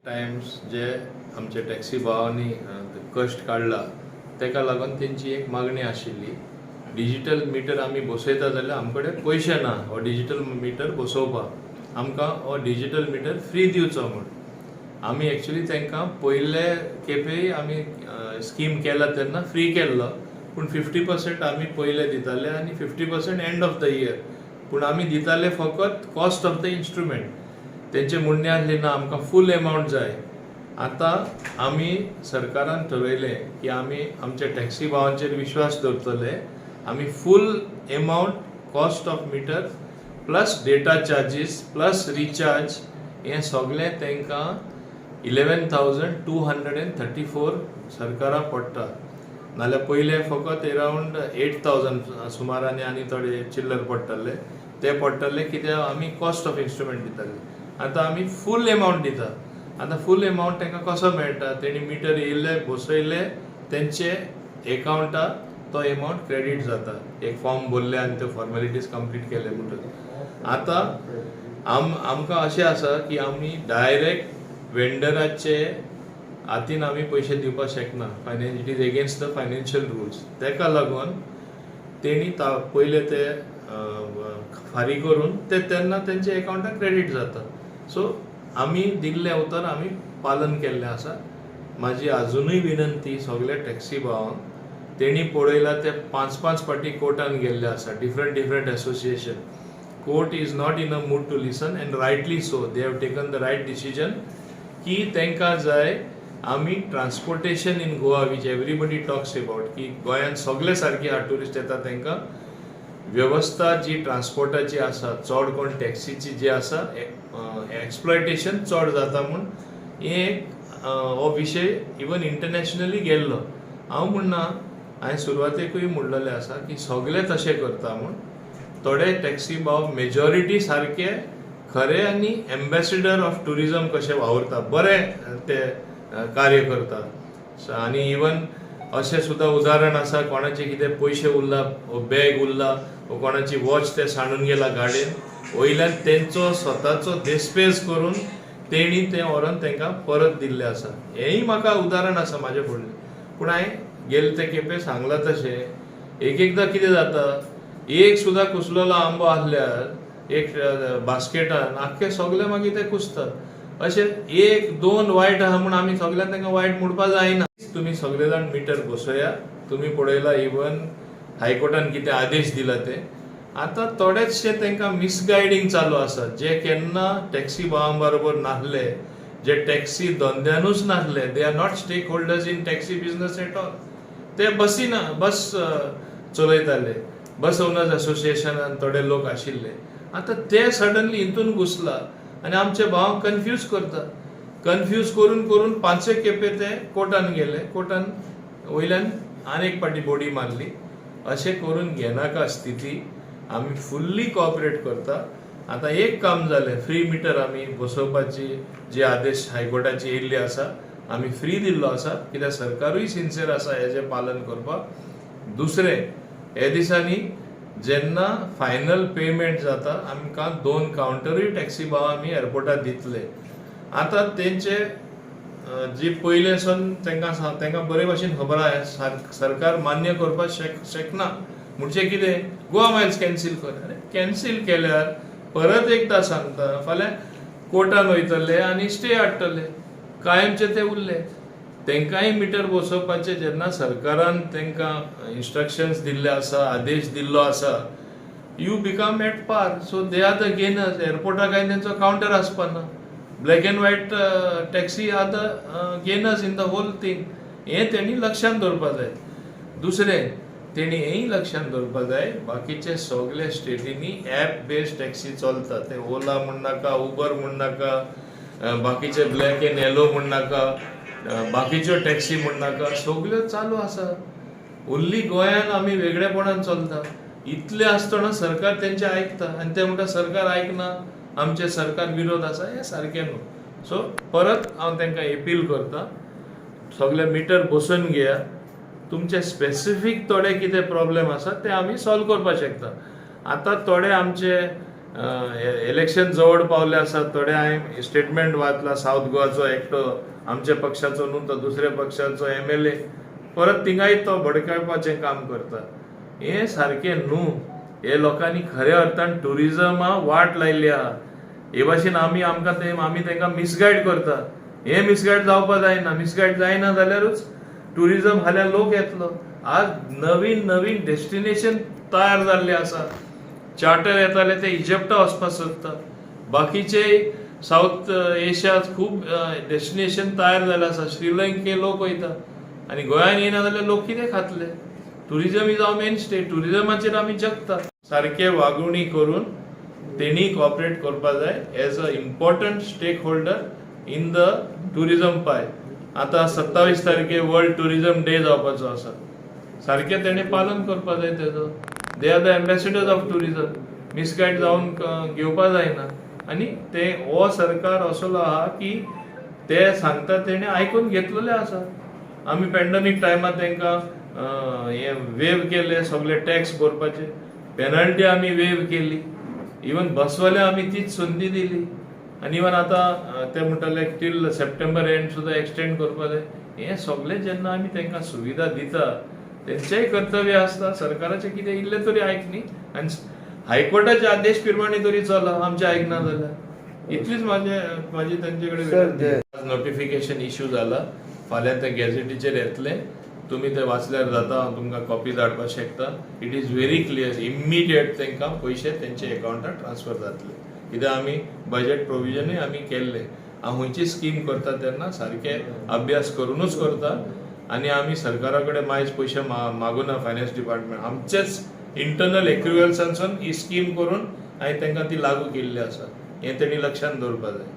Times जे आमचे taxi भावांनी कश्ट काडला तेका लागून तेंची एक मागणी आशिल्ली. डिजिटल मिटर आमी बसयता जाल्यार आमचे कडेन पयशे ना हो डिजिटल मिटर बसोवपाक. आमकां हो डिजिटल मिटर फ्री दिवचो म्हूण. आमी एक्चुली तांकां पयले खेपेय आमी स्कीम केला तेन्ना फ्री केल्लो, पूण 50% आमी पयले दिताले आनी 50% एंड ऑफ द इयर. पूण आमी दिताले फकत कॉस्ट ऑफ द इन्स्ट्रुमेंट. तेंचे म्हणणे आसले ना आमकां फूल एमावंट जाय. आतां आमी सरकारान ठरयलें की आमी आमच्या टॅक्सी भावांचेर विश्वास दवरतले. आमी full amount cost of meter plus data charges plus recharge हें सगळें तांकां 11,234 सरकाराक पडटा. नाल्यार पयले फकत अरावंड 8,000 सुमारान आनी थोडे चिल्लर पडटाले. ते पडटाले कित्याक आमी कॉस्ट ऑफ इन्स्ट्रुमेंट दिताले. आतां आमी फूल एमावंट दिता. आतां फूल एमावंट तांकां कसो मेळटा? तेणी मिटर येयले बसयले तेंचे एकावंटा तो एमावंट क्रेडीट जाता. एक फॉर्म भरले आनी ते फॉर्मेलिटीज कंप्लीट केले म्हणटच. आतां आमकां अशें आसा की आमी डायरेक्ट वेंडराचे हातीन आमी पयशे दिवपाक शकना. It is against the financial rules. तेका लागून तेणी पयले ते फारीक करून ते तेन्ना तेंचे एकावंटाक क्रेडीट जाता. सो आमी दिल्लें उतर आमी पालन केल्लें आसा. म्हाजी अजुनूय विनंती सगळ्या टॅक्सी भावांक, तेणी पळयला ते 5-5 फावटी कोर्टान गेल्ले आसा. Different association. Court is not in a mood to listen and rightly so. They have taken the right decision की तांकां जाय आमी transportation in Goa which everybody talks about की गोंयांत सगळे सारके टुरिस्ट येता तांकां वेवस्था जी ट्रान्सपोर्टाची आसा, चड कोण टॅक्सीची जी आसा एक्सप्लॉयटेशन चड जाता म्हूण हो विशय इवन इंटरनॅशनली गेल्लो. हांव म्हणना, हांवें सुरवातेकूय म्हणलेलें आसा की सगळे तशें करता म्हूण. थोडे टॅक्सी भाव मेजॉरिटी सारके खरे आनी एम्बेसिडर ऑफ टुरिजम कशें वावरता, बरें ते कार्य करता. आनी इवन अशें सुद्दां उदाहरण आसा, कोणाचे कितें पयशे उरला, बॅग उरला, कोणाची वॉच ते सांडून गेला गाडयेन, वयल्यान तेंचो स्वताचो देस्पेज करून तेणी तें व्हरोन तांकां परत दिल्लें आसा. हेंय म्हाका उदाहरण आसा म्हाजे फुडलें. पूण हांवें गेले ते खेपे सांगलां तशें एकदां कितें जाता, एक सुद्दां कुसलेलो आंबो आसल्यार एक बास्केटान आख्खे सगळे मागीर ते कुसतात. अशें 1-2 वायट आहा म्हूण आमी सगळ्यांक तांकां वायट म्हणपाक जायना. तुमी सगळे जाण मिटर बसया. तुमी पळयला इवन हायकोर्टान कितें आदेश दिला ते. आतां थोडेचशे तांकां मिसगायडींग चालू आसा. जे केन्ना टॅक्सी भावां बरोबर नासले, जे टॅक्सी धंद्यानूच नासले, they are not stakeholders in taxi business at all. ते बस चलयताले. बस ओनर्स असोसिएशनान थोडे लोक आशिल्ले. आतां ते सडनली हितून घुसला आनी आमचे भावांक कन्फ्यूज करता. कन्फ्यूज करून 5 खेपे ते कोर्टान गेले. कोर्टान वयल्यान आनीक पाटी बोडी मारली. अशें करून घेनाका स्थिती. आमी फुल्ली कॉपरेट करता. आतां एक काम जालें, फ्री मिटर आमी बसोवपाची जे आदेश हायकोर्टाचे येयल्ले आसा आमी फ्री दिल्लो आसा, कित्याक सरकारूय सिन्सियर आसा हेजें पालन करपाक. दुसरें, हे दिसांनी जेन्ना फायनल पेमेंट जाता आमकां 2 कावंटरूय टॅक्सी भाव आमी एअरपोर्टार दितले. आतां तेंचे जी पयलेसून तांकां बरे भशेन खबर आसा सरकार मान्य करपाक शकना. म्हणजे कितें, गोवा मायल्स कॅन्सील कर. कॅन्सील केल्यार परत एकदां सांगता, फाल्यां कोर्टान वयतले आनी स्टे हाडटले. कायमचे ते उरले. तांकांय मिटर बसोवपाचे जेन्ना सरकारान तांकां इन्स्ट्रक्शन्स दिल्ले आसा, आदेश दिल्लो आसा, you become at par. So they are the gainers. एअरपोर्टाक काय तेंचो कावंटर आसपाना. Black and white taxi are the gainers in the whole thing. हें तेणी लक्षांत दवरपाक जाय. दुसरें, तेणी हेंय लक्षांत दवरपाक जाय, बाकीचे सगळे स्टेटींनी ॲप बेस्ड टॅक्सी चलता. ते ओला म्हण नाका, उबर म्हण नाका, बाकीचे ब्लॅक एंड येलो म्हण नाका, बाकीच्यो टॅक्सी म्हण नाका, सगळ्यो चालू आसा. ओन्ली गोंयान आमी वेगळेपणान चलता. इतले आसतना सरकार तेंचे आयकता आनी ते म्हणटा सरकार आयकना, आमचे सरकार विरोध आसा. हें सारकें न्हू. सो परत हांव तांकां अपील करता, सगळे मिटर बसोवन घेया. तुमचे स्पेसिफीक थोडे कितें प्रॉब्लेम आसा ते आमी सॉल्व करपाक शकता. आतां थोडे आमचे इलेक्शन जवळ पावले आसा थोडे हांवें स्टेटमेंट वाचला साऊथ गोवाचो एकटो आमच्या पक्षाचो न्हू तो दुसऱ्या पक्षाचो MLA परत थिंगाय तो भडकावपाचें काम करता. हे सारकें न्हू. हे लोकांनी खऱ्या अर्थान टुरिजमा वाट लायिल्ली आहा. हे भाशेन आमी तांकां मिसगायड करता. हे मिसगायड जावपा जायना. मिसगायड जायना जाल्यारूच टुरिजम फाल्यां लोक येतलो. आज नवीन नवीन डेस्टिनेशन तयार जाल्ले आसा. चार्टर येताले ते इजिप्टा वचपाक सोदता. बाकीचे साऊथ एशियांत खूब डेस्टिनेशन तयार जाले आसा. श्रीलंके लोक वयता आनी गोंयांत येना जाल्यार लोक कितें खातले. Tourism is our main state. टुरिजमाचेर आमी जगता. सारके वागणूक करून तेणी कॉपरेट करपा जाय as a important stake holder in the tourism pie. आता 27 तारखेर वर्ल्ड टुरिजम डे जावपाचो आसा. सारकें तेणें पालन करपा जाय तेजो. They are the ambassadors of tourism. Misguide जावन घेवपा जायना. आनी ते हो सरकार असलो आहा की ते सांगता तेणें आयकून घेतलेले आसा. आमी पॅन्डेमीक टायमार तांकां हे वेव केले सगळे टॅक्स भरपाचे. पेनल्टी आमी वेव केली. इवन बसवाले आमी तीच संदी दिली. आनी इवन आतां ते म्हणटाले टील सप्टेंबर एंड सुद्दां एक्सटेंड करपा जाय. हे सगळे जेन्ना आमी तांकां सुविधा दिता तेंचेंय कर्तव्य आसता. सरकाराचें कितें इल्लें तरी आयकनी आनी हायकोर्टाचे आदेश प्रमाणे तरी चला. आमचें आयकना जाल्यार इतलीच म्हाजी तांचे कडेन नोटिफिकेशन इश्यू जाला. फाल्यां ते गॅझेटीचेर येतले. तुमी ते वाचल्यार जाता. हांव तुमकां कॉपी धाडपाक शकता. It is very clear. Immediate तांकां पयशे तेंचे अकाउंटार ट्रान्सफर जातले. कित्याक आमी बजेट प्रोविजनूय आमी केल्ले. हांव खंयची स्कीम करता तेन्ना सारके अभ्यास करूनच करता. आनी आमी सरकारा कडेन मायज पयशे मागुना. फायनान्स डिपार्टमेंट आमचेच इंटरनल एक्रुअल्सांसून ही स्कीम करून हांवें तांकां ती लागू केल्ली आसा. हें तेणी लक्षांत दवरपा जाय.